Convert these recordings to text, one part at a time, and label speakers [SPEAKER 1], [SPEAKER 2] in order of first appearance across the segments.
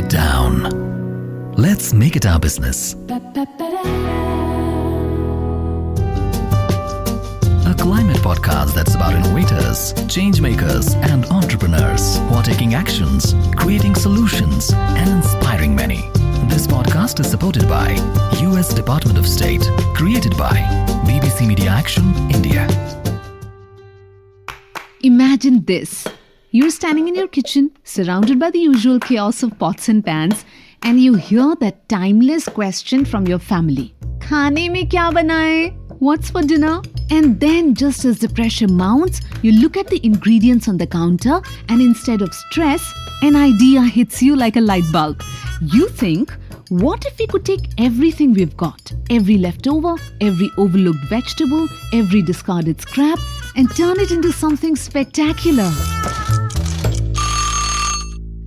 [SPEAKER 1] it down. Let's make it our business. A climate podcast that's about innovators, change makers, and entrepreneurs who are taking actions, creating solutions, and inspiring many. This podcast is supported by US Department of State, created by BBC Media Action, India.
[SPEAKER 2] Imagine this. You're standing in your kitchen, surrounded by the usual chaos of pots and pans, and you hear that timeless question from your family. Khane mein kya banaye? What's for dinner? And then, just as the pressure mounts, you look at the ingredients on the counter, and instead of stress, an idea hits you like a light bulb. You think, what if we could take everything we've got, every leftover, every overlooked vegetable, every discarded scrap, and turn it into something spectacular?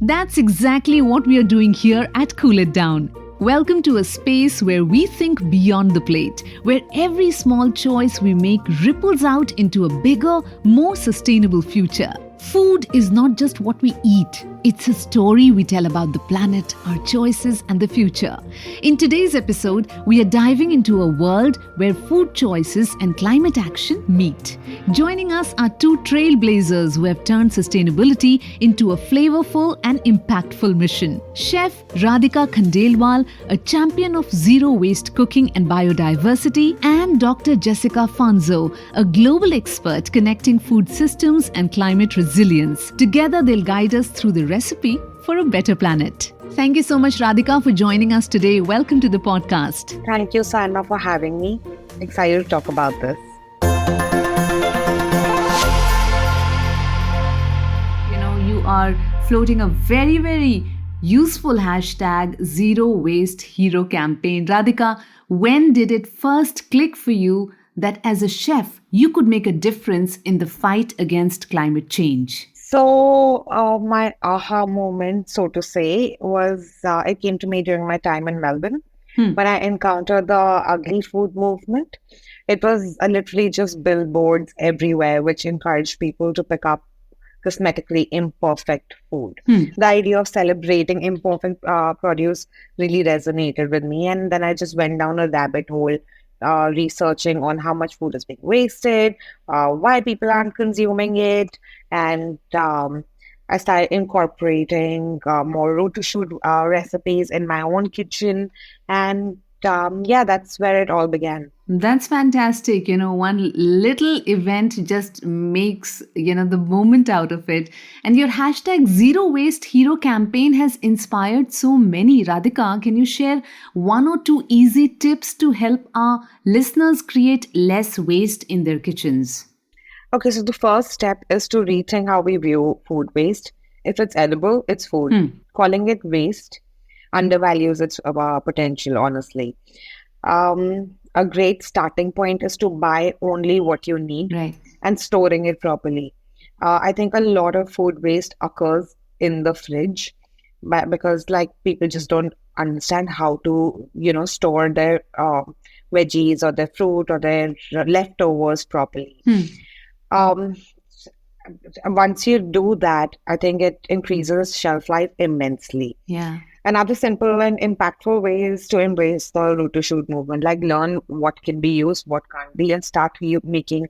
[SPEAKER 2] That's exactly what we are doing here at Cool It Down. Welcome to a space where we think beyond the plate, where every small choice we make ripples out into a bigger, more sustainable future. Food is not just what we eat. It's a story we tell about the planet, our choices, and the future. In today's episode, we are diving into a world where food choices and climate action meet. Joining us are two trailblazers who have turned sustainability into a flavorful and impactful mission. Chef Radhika Khandelwal, a champion of zero-waste cooking and biodiversity, and Dr. Jessica Fanzo, a global expert connecting food systems and climate resilience. Together, they'll guide us through the recipe for a better planet. Thank you so much, Radhika, for joining us today. Welcome to the podcast.
[SPEAKER 3] Thank you, Sayema, for having me. Excited to talk about this.
[SPEAKER 2] You are floating a very, very useful hashtag, Zero Waste Hero campaign. Radhika, when did it first click for you that as a chef, you could make a difference in the fight against climate change?
[SPEAKER 3] So, my aha moment, so to say, was it came to me during my time in Melbourne when I encountered the ugly food movement. It was literally just billboards everywhere, which encouraged people to pick up cosmetically imperfect food. The idea of celebrating imperfect produce really resonated with me. And then I just went down a rabbit hole researching on how much food is being wasted, why people aren't consuming it, and I started incorporating more road to shoot recipes in my own kitchen, and that's where it all began.
[SPEAKER 2] That's fantastic. One little event just makes, the moment out of it. And your hashtag Zero Waste Hero campaign has inspired so many. Radhika, can you share one or two easy tips to help our listeners create less waste in their kitchens?
[SPEAKER 3] Okay, so the first step is to rethink how we view food waste. If it's edible, it's food. Calling it waste undervalues its potential, honestly. A great starting point is to buy only what you need and storing it properly. I think a lot of food waste occurs in the fridge because people just don't understand how to, store their veggies or their fruit or their leftovers properly. Once you do that, I think it increases shelf life immensely.
[SPEAKER 2] Yeah.
[SPEAKER 3] Another simple and impactful way is to embrace the root to shoot movement, learn what can be used, what can't be, and start making,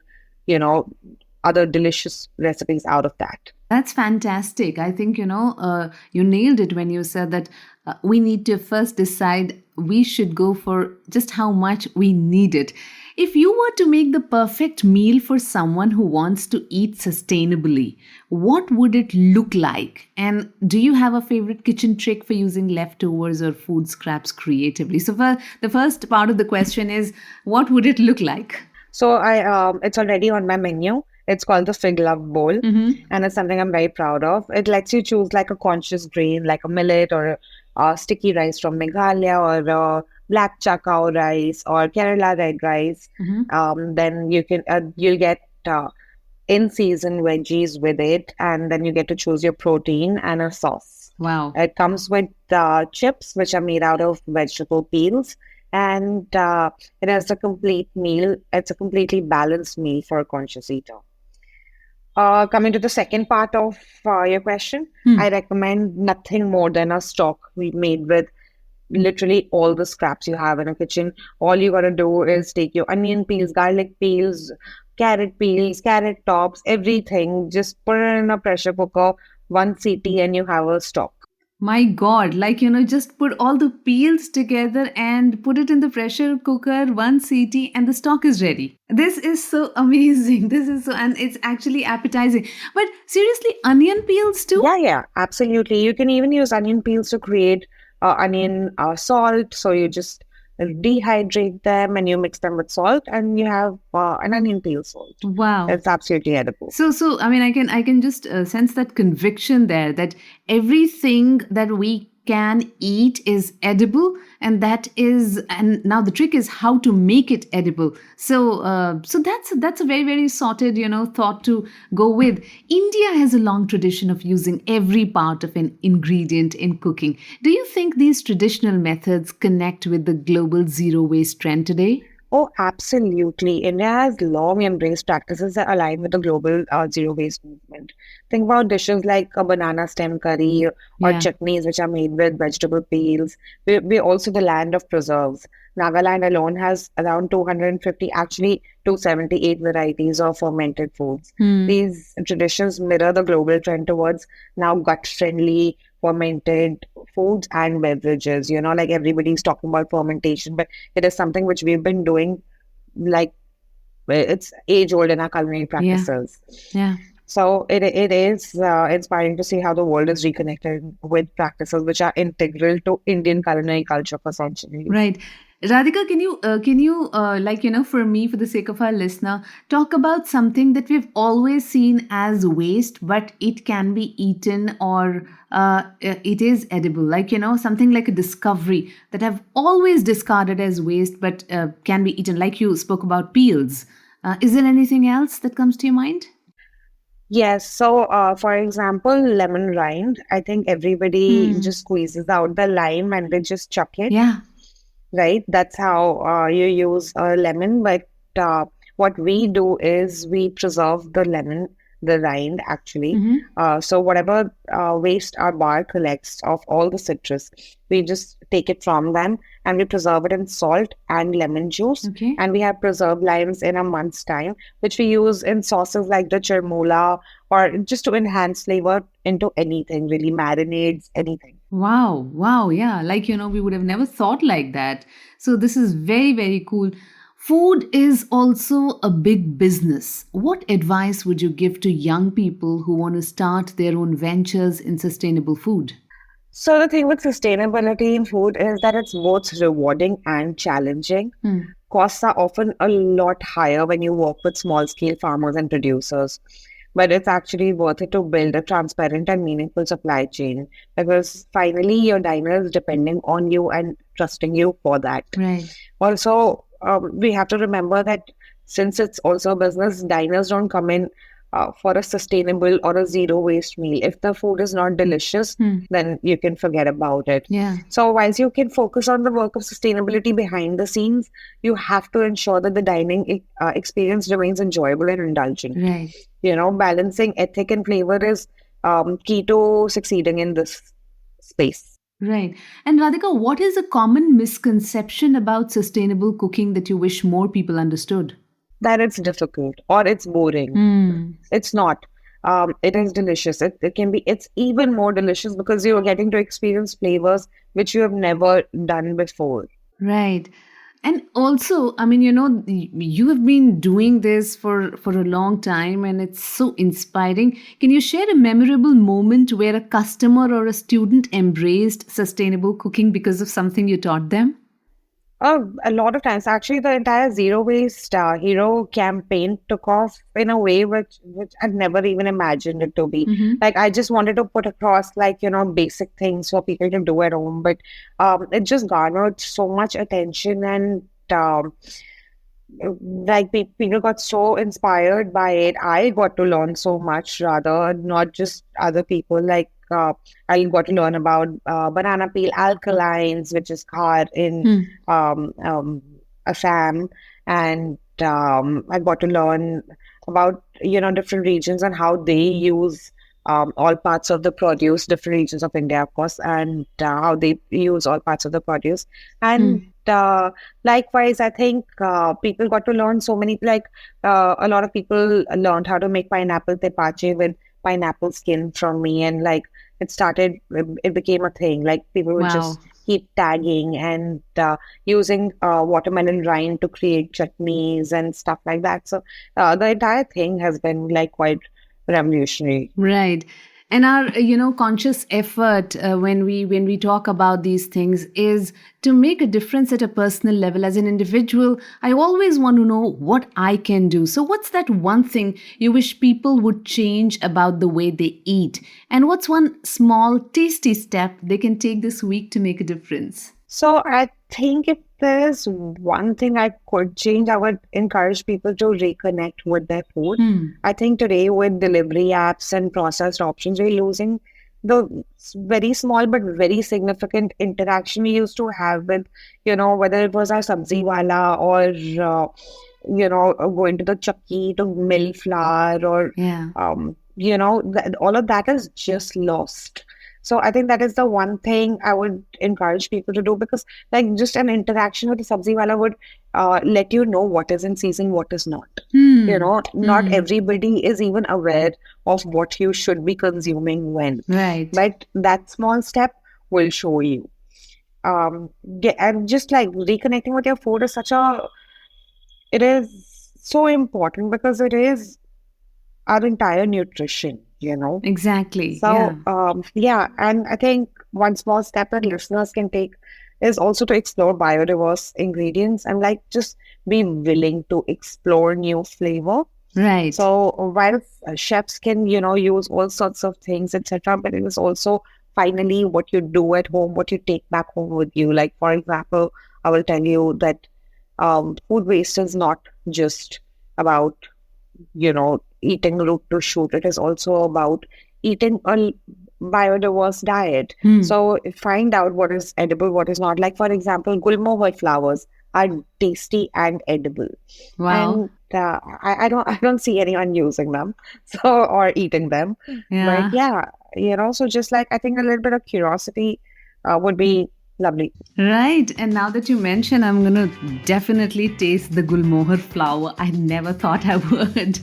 [SPEAKER 3] other delicious recipes out of that.
[SPEAKER 2] That's fantastic. I think, you nailed it when you said that we need to first decide we should go for just how much we need it. If you were to make the perfect meal for someone who wants to eat sustainably, what would it look like? And do you have a favorite kitchen trick for using leftovers or food scraps creatively? So the first part of the question is, what would it look like?
[SPEAKER 3] So it's already on my menu. It's called the Fig Love Bowl, and it's something I'm very proud of. It lets you choose a conscious grain, like a millet or a sticky rice from Meghalaya, or black chakao rice or Kerala red rice. Then you'll get in-season veggies with it, and then you get to choose your protein and a sauce.
[SPEAKER 2] Wow.
[SPEAKER 3] It comes with chips, which are made out of vegetable peels, and it has a complete meal. It's a completely balanced meal for a conscious eater. Coming to the second part of your question, I recommend nothing more than a stock we made with literally all the scraps you have in a kitchen. All you gotta do is take your onion peels, garlic peels, carrot tops, everything. Just put it in a pressure cooker, one CT, and you have a stock.
[SPEAKER 2] My God, like, just put all the peels together and put it in the pressure cooker, one CT, and the stock is ready. This is so amazing. This is so, and it's actually appetizing. But seriously, onion peels too?
[SPEAKER 3] Yeah, absolutely. You can even use onion peels to create onion salt. So you just dehydrate them and you mix them with salt, and you have an onion peel salt.
[SPEAKER 2] Wow.
[SPEAKER 3] It's absolutely edible.
[SPEAKER 2] So I mean, I can just sense that conviction there that everything that we can eat is edible, and now the trick is how to make it edible. So that's a very very sorted thought to go with. India has a long tradition of using every part of an ingredient in cooking. Do you think these traditional methods connect with the global zero waste trend today?
[SPEAKER 3] Oh, absolutely. India has long embraced practices that align with the global zero waste movement. Think about dishes like a banana stem curry or
[SPEAKER 2] Yeah.
[SPEAKER 3] chutneys, which are made with vegetable peels. We're also the land of preserves. Nagaland alone has around 250, actually 278 varieties of fermented foods. These traditions mirror the global trend towards now gut-friendly fermented foods and beverages. Like everybody's talking about fermentation, but it is something which we've been doing, like it's age old in our culinary
[SPEAKER 2] Yeah.
[SPEAKER 3] practices.
[SPEAKER 2] Yeah.
[SPEAKER 3] So it is inspiring to see how the world is reconnected with practices which are integral to Indian culinary culture for centuries.
[SPEAKER 2] Right. Radhika, can you for me, for the sake of our listener, talk about something that we've always seen as waste, but it can be eaten, or it is edible, something like a discovery that I've always discarded as waste, but can be eaten, like you spoke about peels. Is there anything else that comes to your mind?
[SPEAKER 3] Yes. So, for example, lemon rind. I think everybody just squeezes out the lime and they just chuck it,
[SPEAKER 2] Yeah.
[SPEAKER 3] right? That's how you use a lemon. But what we do is we preserve the lemon, the rind actually. So whatever waste our bar collects of all the citrus, we just take it from them and we preserve it in salt and lemon juice.
[SPEAKER 2] Okay.
[SPEAKER 3] And we have preserved limes in a month's time, which we use in sauces like the chirmola or just to enhance flavor into anything, really marinades, anything.
[SPEAKER 2] Wow, wow, yeah. We would have never thought like that. So, this is very, very cool. Food is also a big business. What advice would you give to young people who want to start their own ventures in sustainable food?
[SPEAKER 3] So the thing with sustainability in food is that it's both rewarding and challenging. Costs are often a lot higher when you work with small scale farmers and producers. But it's actually worth it to build a transparent and meaningful supply chain because finally your diner is depending on you and trusting you for that.
[SPEAKER 2] Right.
[SPEAKER 3] Also, we have to remember that since it's also a business, diners don't come in for a sustainable or a zero waste meal. If the food is not delicious, then you can forget about it.
[SPEAKER 2] Yeah.
[SPEAKER 3] So, whilst you can focus on the work of sustainability behind the scenes, you have to ensure that the dining experience remains enjoyable and indulgent.
[SPEAKER 2] Right.
[SPEAKER 3] Balancing ethic and flavor is key to succeeding in this space.
[SPEAKER 2] Right. And Radhika, what is a common misconception about sustainable cooking that you wish more people understood?
[SPEAKER 3] That it's difficult or it's boring. It's not. It is delicious. It can be, it's even more delicious because you are getting to experience flavors which you have never done before.
[SPEAKER 2] Right. And also, I mean, you have been doing this for a long time and it's so inspiring. Can you share a memorable moment where a customer or a student embraced sustainable cooking because of something you taught them?
[SPEAKER 3] A lot of times, actually, the entire zero waste hero campaign took off in a way which I'd never even imagined it to be. Like, I just wanted to put across, like, basic things for people to do at home, but it just garnered so much attention and like people got so inspired by it. I got to learn so much, rather, not just other people. Like, I got to learn about banana peel alkalines, which is hard in Assam, and I got to learn about, different regions and how they use all parts of the produce, different regions of India, of course, and how they use all parts of the produce. And likewise, I think people got to learn so many, a lot of people learned how to make pineapple tepache with pineapple skin from me. And it became a thing. Like people would just keep tagging and using watermelon rind to create chutneys and stuff like that. So the entire thing has been like quite revolutionary.
[SPEAKER 2] Right. And our, conscious effort when we talk about these things is to make a difference at a personal level. As an individual, I always want to know what I can do. So what's that one thing you wish people would change about the way they eat? And what's one small, tasty step they can take this week to make a difference?
[SPEAKER 3] So I think if there's one thing I could change, I would encourage people to reconnect with their food. I think today with delivery apps and processed options, we're losing the very small but very significant interaction we used to have with, whether it was our sabzi wala or, going to the chakki to mill flour or, all of that is just lost. So I think that is the one thing I would encourage people to do, because like just an interaction with the sabzi wala would let you know what is in season, what is not. Not everybody is even aware of what you should be consuming when.
[SPEAKER 2] Right.
[SPEAKER 3] But that small step will show you. And just like reconnecting with your food it is so important because it is our entire nutrition.
[SPEAKER 2] Exactly.
[SPEAKER 3] So, and I think one small step that listeners can take is also to explore biodiverse ingredients and just be willing to explore new flavor.
[SPEAKER 2] Right.
[SPEAKER 3] So while chefs can, use all sorts of things, etc., but it is also finally what you do at home, what you take back home with you. Like, for example, I will tell you that food waste is not just about, eating root to shoot. It is also about eating a biodiverse diet. So find out what is edible, what is not. Like, for example, gulmohar flowers are tasty and edible.
[SPEAKER 2] Wow.
[SPEAKER 3] And I don't see anyone using them or eating them. But so just I think a little bit of curiosity would be lovely.
[SPEAKER 2] Right. And now that you mention, I'm going to definitely taste the gulmohar flower. I never thought I would.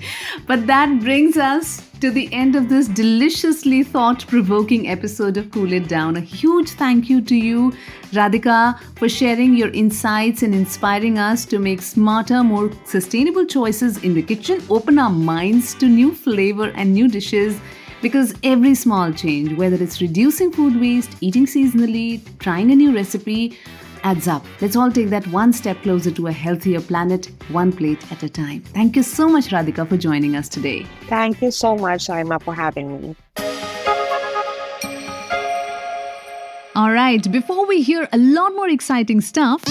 [SPEAKER 2] But that brings us to the end of this deliciously thought-provoking episode of Cool It Down. A huge thank you to you, Radhika, for sharing your insights and inspiring us to make smarter, more sustainable choices in the kitchen, open our minds to new flavor and new dishes. Because every small change, whether it's reducing food waste, eating seasonally, trying a new recipe, adds up. Let's all take that one step closer to a healthier planet, one plate at a time. Thank you so much, Radhika, for joining us today.
[SPEAKER 3] Thank you so much, Sayema, for having me.
[SPEAKER 2] All right, before we hear a lot more exciting stuff...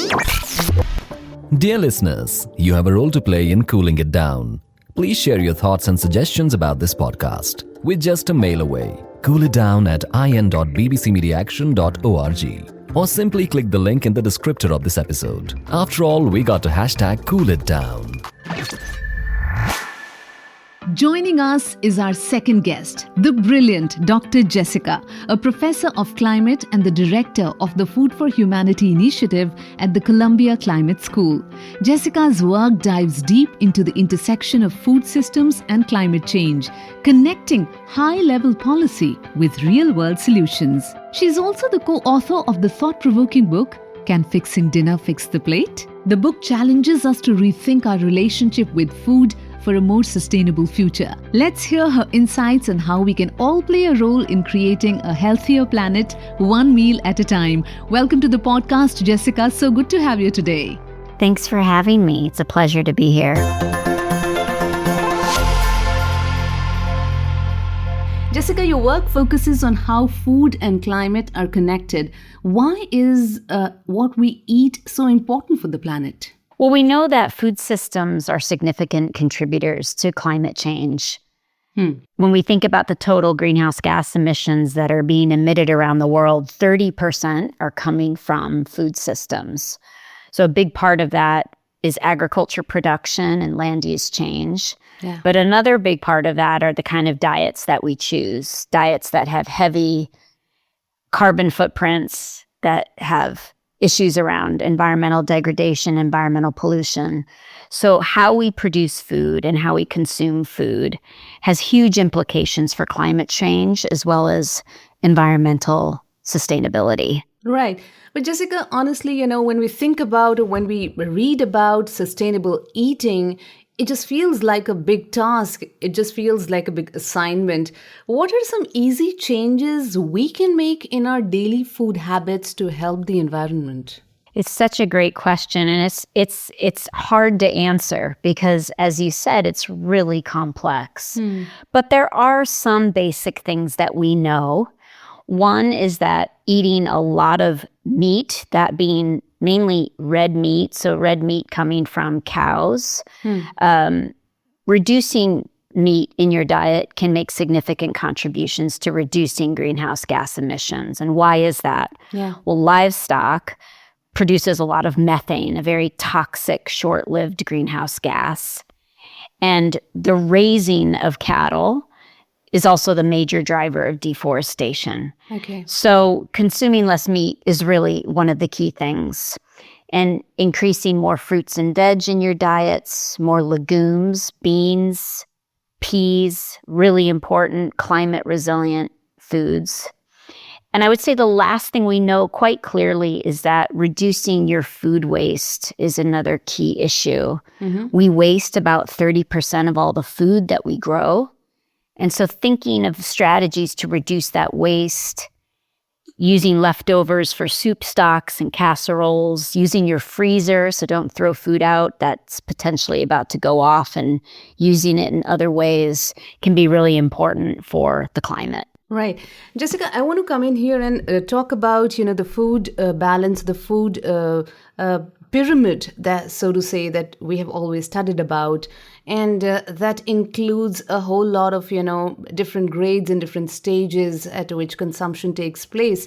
[SPEAKER 1] Dear listeners, you have a role to play in cooling it down. Please share your thoughts and suggestions about this podcast with just a mail away. Cool it down at in.bbcmediaaction.org or simply click the link in the descriptor of this episode. After all, we got to hashtag cool it down.
[SPEAKER 2] Joining us is our second guest, the brilliant Dr. Jessica, a professor of climate and the director of the Food for Humanity initiative at the Columbia Climate School. Jessica's work dives deep into the intersection of food systems and climate change, connecting high-level policy with real-world solutions. She's also the co-author of the thought-provoking book, Can Fixing Dinner Fix the Plate? The book challenges us to rethink our relationship with food for a more sustainable future. Let's hear her insights on how we can all play a role in creating a healthier planet, one meal at a time. Welcome to the podcast, Jessica. So good to have you today.
[SPEAKER 4] Thanks for having me. It's a pleasure to be here.
[SPEAKER 2] Jessica, your work focuses on how food and climate are connected. Why is what we eat so important for the planet?
[SPEAKER 4] Well, we know that food systems are significant contributors to climate change. When we think about the total greenhouse gas emissions that are being emitted around the world, 30% are coming from food systems. So a big part of that is agriculture production and land use change.
[SPEAKER 2] Yeah.
[SPEAKER 4] But another big part of that are the kind of diets that we choose, diets that have heavy carbon footprints, that have issues around environmental degradation, environmental pollution. So how we produce food and how we consume food has huge implications for climate change as well as environmental sustainability.
[SPEAKER 2] Right. But Jessica, honestly, when we think about or when we read about sustainable eating, it just feels like a big task. It just feels like a big assignment. What are some easy changes we can make in our daily food habits to help the environment?
[SPEAKER 4] It's such a great question, and it's hard to answer because, as you said, it's really complex. But there are some basic things that we know. One is that eating a lot of meat, that being mainly red meat, so red meat coming from cows, reducing meat in your diet can make significant contributions to reducing greenhouse gas emissions. And why is that?
[SPEAKER 2] Yeah.
[SPEAKER 4] Well, livestock produces a lot of methane, a very toxic, short-lived greenhouse gas. And the raising of cattle is also the major driver of deforestation.
[SPEAKER 2] Okay.
[SPEAKER 4] So consuming less meat is really one of the key things. And increasing more fruits and veg in your diets, more legumes, beans, peas, really important climate resilient foods. And I would say the last thing we know quite clearly is that reducing your food waste is another key issue. We waste about 30% of all the food that we grow. And so thinking of strategies to reduce that waste, using leftovers for soup stocks and casseroles, using your freezer, so don't throw food out that's potentially about to go off, and using it in other ways can be really important for the climate.
[SPEAKER 2] Right. Jessica, I want to come in here and talk about, the food balance, the food pyramid, that, so to say, that we have always studied about. And that includes a whole lot of, different grades and different stages at which consumption takes place.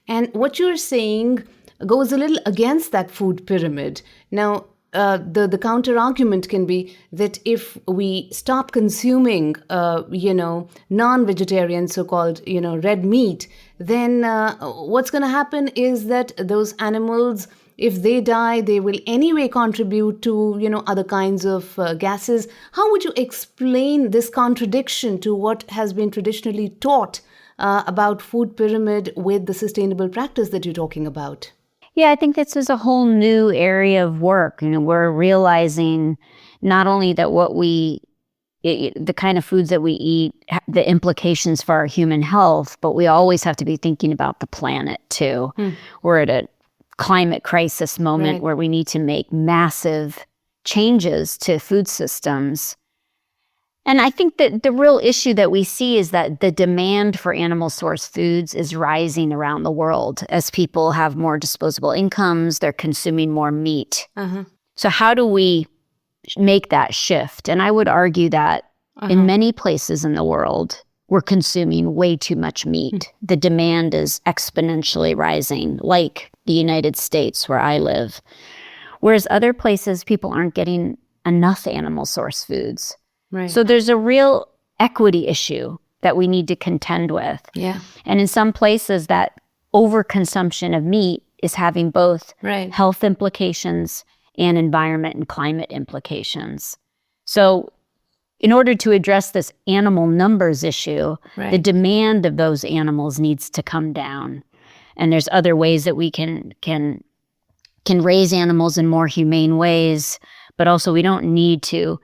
[SPEAKER 2] And what you're saying goes a little against that food pyramid. Now, the counter argument can be that if we stop consuming, non-vegetarian, so-called, red meat, then what's going to happen is that those animals, if they die, they will anyway contribute to, other kinds of gases. How would you explain this contradiction to what has been traditionally taught about food pyramid with the sustainable practice that you're talking about?
[SPEAKER 4] Yeah, I think this is a whole new area of work. We're realizing not only that the kind of foods that we eat, the implications for our human health, but we always have to be thinking about the planet too. We're at a climate crisis moment where we need to make massive changes to food systems. And I think that the real issue that we see is that the demand for animal source foods is rising around the world. As people have more disposable incomes, they're consuming more meat. So how do we make that shift? And I would argue that in many places in the world, we're consuming way too much meat. The demand is exponentially rising, like the United States, where I live. Whereas other places, people aren't getting enough animal source foods.
[SPEAKER 2] Right.
[SPEAKER 4] So there's a real equity issue that we need to contend with.
[SPEAKER 2] Yeah.
[SPEAKER 4] And in some places, that overconsumption of meat is having both health implications and environment and climate implications. So in order to address this animal numbers issue, the demand of those animals needs to come down. And there's other ways that we can raise animals in more humane ways, but also we don't need to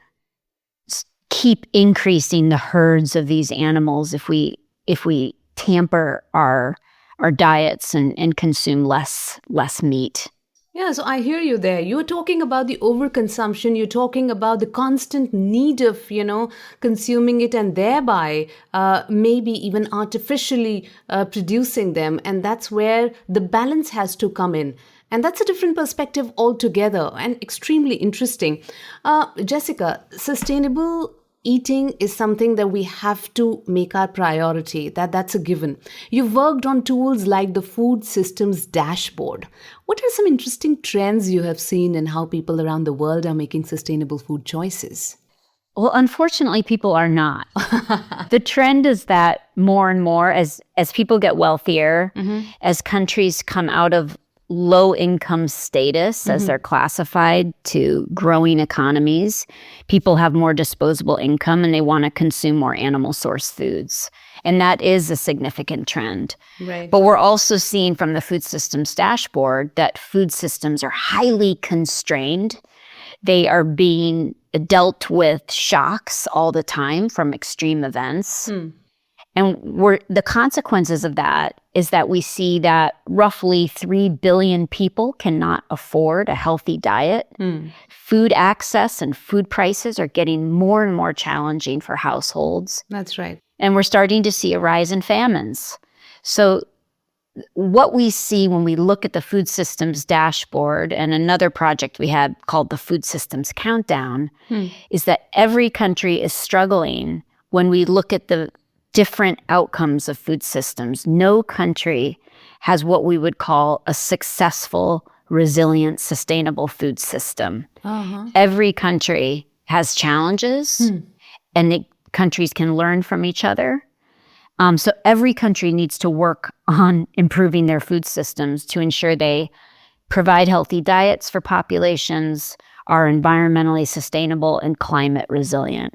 [SPEAKER 4] keep increasing the herds of these animals if we tamper our diets and consume less meat.
[SPEAKER 2] Yeah, so I hear you there. You're talking about the overconsumption. You're talking about the constant need of, consuming it and thereby maybe even artificially producing them. And that's where the balance has to come in. And that's a different perspective altogether and extremely interesting. Jessica, sustainable eating is something that we have to make our priority. That's a given. You've worked on tools like the food systems dashboard. What are some interesting trends you have seen in how people around the world are making sustainable food choices?
[SPEAKER 4] Well, unfortunately, people are not. The trend is that more and more, as people get wealthier, as countries come out of low income status, as they're classified, to growing economies, people have more disposable income and they want to consume more animal source foods. And that is a significant trend.
[SPEAKER 2] Right.
[SPEAKER 4] But we're also seeing from the food systems dashboard that food systems are highly constrained. They are being dealt with shocks all the time from extreme events. And the consequences of that is that we see that roughly 3 billion people cannot afford a healthy diet. Food access and food prices are getting more and more challenging for households.
[SPEAKER 2] That's right.
[SPEAKER 4] And we're starting to see a rise in famines. So what we see when we look at the food systems dashboard and another project we had called the Food Systems Countdown is that every country is struggling when we look at the different outcomes of food systems. No country has what we would call a successful, resilient, sustainable food system. Every country has challenges and the countries can learn from each other. So every country needs to work on improving their food systems to ensure they provide healthy diets for populations, are environmentally sustainable, and climate resilient.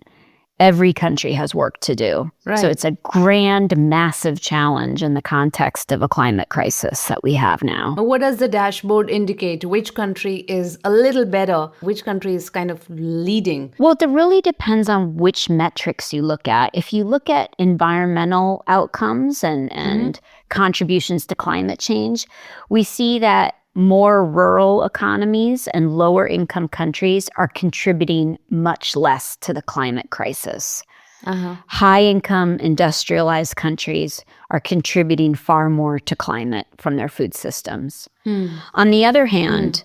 [SPEAKER 4] Every country has work to do.
[SPEAKER 2] Right.
[SPEAKER 4] So it's a grand, massive challenge in the context of a climate crisis that we have now.
[SPEAKER 2] What does the dashboard indicate? Which country is a little better? Which country is kind of leading?
[SPEAKER 4] Well, it really depends on which metrics you look at. If you look at environmental outcomes and contributions to climate change, we see that more rural economies and lower income countries are contributing much less to the climate crisis. High income industrialized countries are contributing far more to climate from their food systems. On the other hand,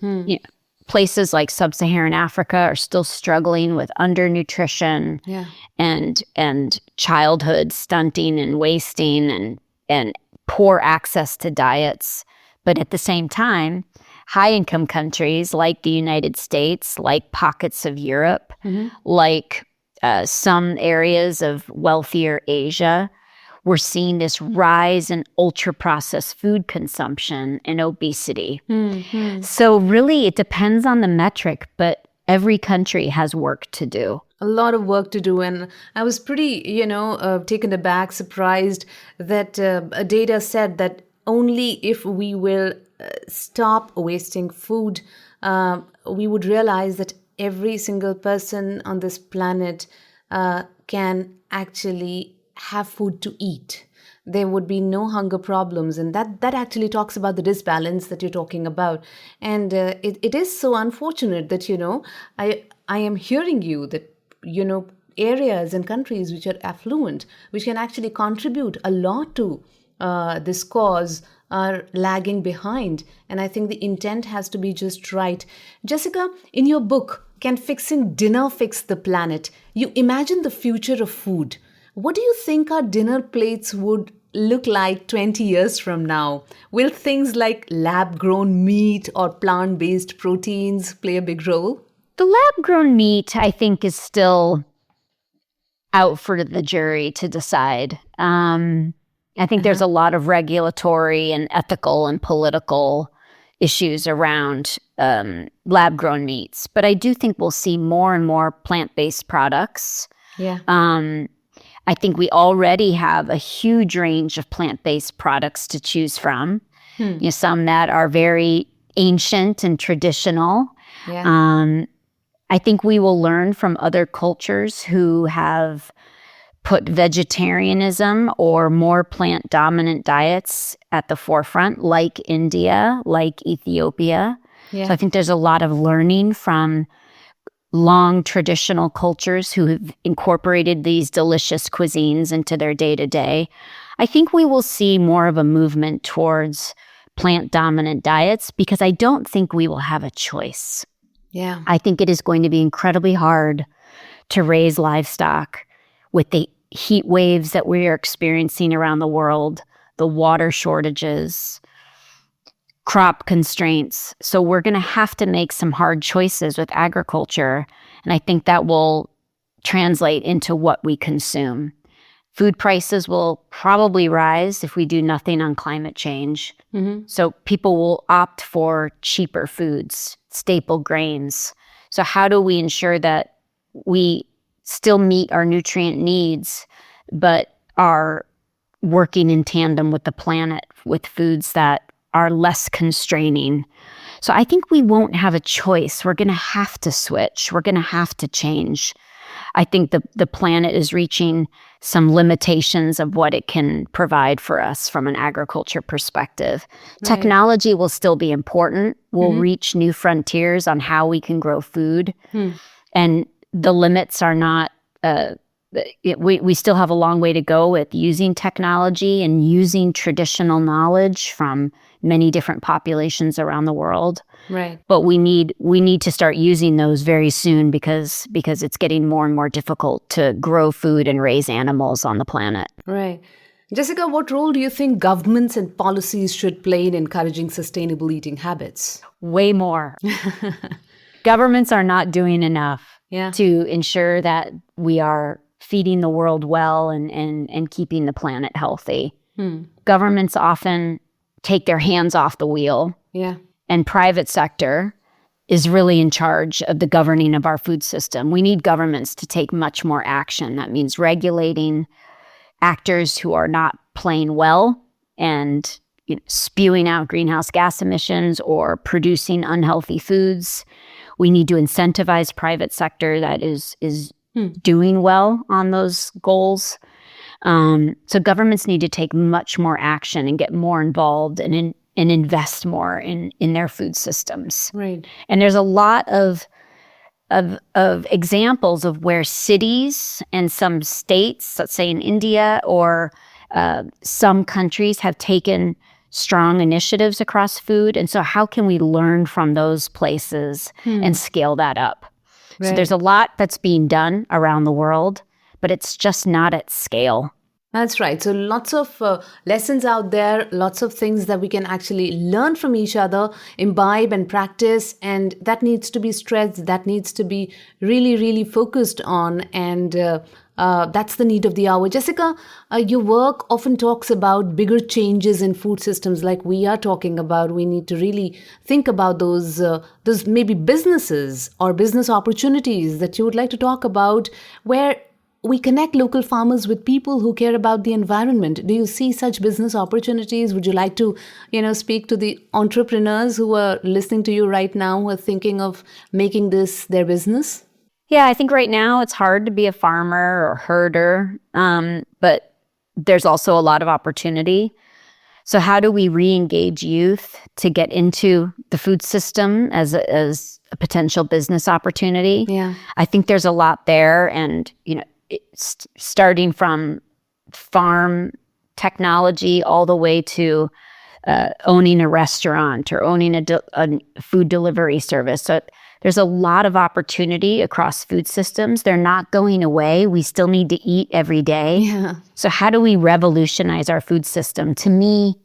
[SPEAKER 4] places like sub-Saharan Africa are still struggling with undernutrition and childhood stunting and wasting and poor access to diets. But at the same time, high-income countries like the United States, like pockets of Europe, like some areas of wealthier Asia, we're seeing this rise in ultra-processed food consumption and obesity. So really, it depends on the metric, but every country has work to do.
[SPEAKER 2] A lot of work to do. And I was pretty, taken aback, surprised that data said that only if we will stop wasting food, we would realize that every single person on this planet can actually have food to eat. There would be no hunger problems. And that actually talks about the disbalance that you're talking about. And it is so unfortunate that, I am hearing you that, areas and countries which are affluent, which can actually contribute a lot to this cause, are lagging behind. And I think the intent has to be just right. Jessica, in your book, Can Fixing Dinner Fix the Planet? You imagine the future of food. What do you think our dinner plates would look like 20 years from now? Will things like lab-grown meat or plant-based proteins play a big role?
[SPEAKER 4] The lab-grown meat, I think, is still out for the jury to decide. I think there's a lot of regulatory and ethical and political issues around lab-grown meats. But I do think we'll see more and more plant-based products. I think we already have a huge range of plant-based products to choose from. Some that are very ancient and traditional. I think we will learn from other cultures who have put vegetarianism or more plant-dominant diets at the forefront, like India, like Ethiopia. So I think there's a lot of learning from long traditional cultures who have incorporated these delicious cuisines into their day-to-day. I think we will see more of a movement towards plant-dominant diets because I don't think we will have a choice. I think it is going to be incredibly hard to raise livestock with the heat waves that we are experiencing around the world, the water shortages, crop constraints. So we're going to have to make some hard choices with agriculture. And I think that will translate into what we consume. Food prices will probably rise if we do nothing on climate change. So people will opt for cheaper foods, staple grains. So how do we ensure that we still meet our nutrient needs, but are working in tandem with the planet with foods that are less constraining? So I think we won't have a choice. We're going to have to switch. We're going to have to change. I think the planet is reaching some limitations of what it can provide for us from an agriculture perspective. Right. Technology will still be important. We'll reach new frontiers on how we can grow food. And the limits are not, we still have a long way to go with using technology and using traditional knowledge from many different populations around the world.
[SPEAKER 2] Right.
[SPEAKER 4] But we need to start using those very soon because it's getting more and more difficult to grow food and raise animals on the planet.
[SPEAKER 2] Right. Jessica, what role do you think governments and policies should play in encouraging sustainable eating habits?
[SPEAKER 4] Way more. Governments are not doing enough to ensure that we are feeding the world well and keeping the planet healthy. Governments often take their hands off the wheel.
[SPEAKER 2] Yeah.
[SPEAKER 4] And private sector is really in charge of the governing of our food system. We need governments to take much more action. That means regulating actors who are not playing well and spewing out greenhouse gas emissions or producing unhealthy foods. We need to incentivize private sector that is doing well on those goals. So governments need to take much more action and get more involved and invest more in their food systems.
[SPEAKER 2] Right.
[SPEAKER 4] And there's a lot of examples of where cities and some states, let's say in India or some countries, have taken strong initiatives across food. And so how can we learn from those places and scale that up? Right. So there's a lot that's being done around the world, but it's just not at scale.
[SPEAKER 2] That's right. So lots of lessons out there, lots of things that we can actually learn from each other, imbibe and practice. And that needs to be stressed. That needs to be really, really focused on. And that's the need of the hour. Jessica, your work often talks about bigger changes in food systems like we are talking about. We need to really think about those maybe businesses or business opportunities that you would like to talk about where we connect local farmers with people who care about the environment. Do you see such business opportunities? Would you like to, speak to the entrepreneurs who are listening to you right now, who are thinking of making this their business?
[SPEAKER 4] Yeah, I think right now it's hard to be a farmer or herder, but there's also a lot of opportunity. So how do we re-engage youth to get into the food system as a potential business opportunity?
[SPEAKER 2] Yeah,
[SPEAKER 4] I think there's a lot there, and starting from farm technology all the way to owning a restaurant or owning a food delivery service. So there's a lot of opportunity across food systems. They're not going away. We still need to eat every day.
[SPEAKER 2] Yeah.
[SPEAKER 4] So how do we revolutionize our food system? To me,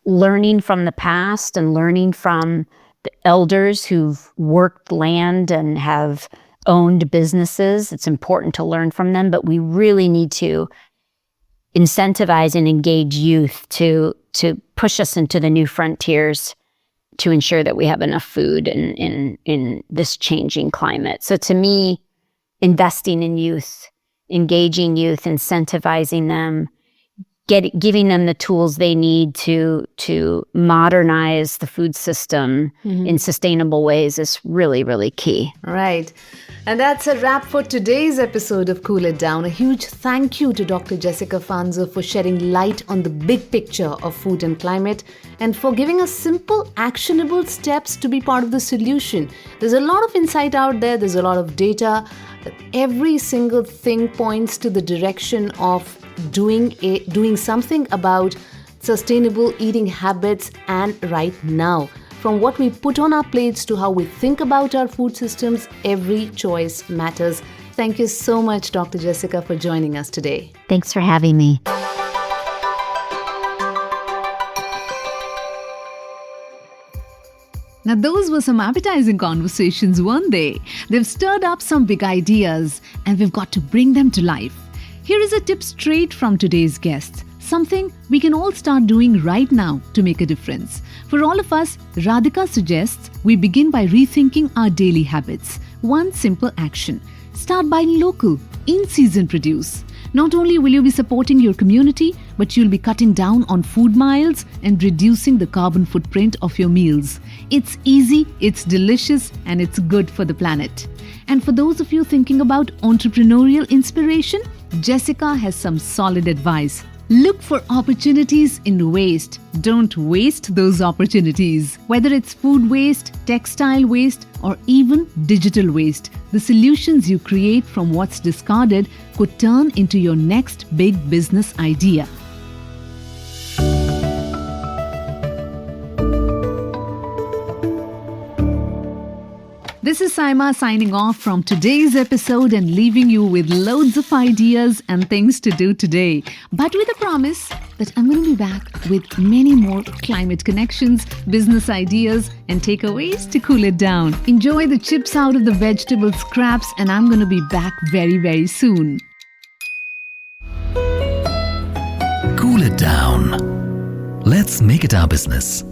[SPEAKER 4] learning from the past and learning from the elders who've worked land and have owned businesses, it's important to learn from them, but we really need to incentivize and engage youth to push us into the new frontiers to ensure that we have enough food in this changing climate. So to me, investing in youth, engaging youth, incentivizing them, giving them the tools they need to modernize the food system in sustainable ways is really, really key.
[SPEAKER 2] Right. And that's a wrap for today's episode of Cool It Down. A huge thank you to Dr. Jessica Fanzo for shedding light on the big picture of food and climate and for giving us simple, actionable steps to be part of the solution. There's a lot of insight out there. There's a lot of data. Every single thing points to the direction of doing something about sustainable eating habits and right now. from what we put on our plates to how we think about our food systems, every choice matters. Thank you so much, Dr. Jessica, for joining us today.
[SPEAKER 4] Thanks for having me.
[SPEAKER 2] Now, those were some appetizing conversations, weren't they? They've stirred up some big ideas, and we've got to bring them to life. Here is a tip straight from today's guests, something we can all start doing right now to make a difference. For all of us, Radhika suggests we begin by rethinking our daily habits. One simple action: start buying local, in-season produce. Not only will you be supporting your community, but you'll be cutting down on food miles and reducing the carbon footprint of your meals. It's easy, it's delicious, and it's good for the planet. And for those of you thinking about entrepreneurial inspiration, Jessica has some solid advice. Look for opportunities in waste. Don't waste those opportunities. Whether it's food waste, textile waste, or even digital waste, the solutions you create from what's discarded could turn into your next big business idea. This is Sayema signing off from today's episode and leaving you with loads of ideas and things to do today. But with a promise that I'm going to be back with many more climate connections, business ideas, and takeaways to cool it down. Enjoy the chips out of the vegetable scraps, and I'm going to be back very, very soon.
[SPEAKER 1] Cool it down. Let's make it our business.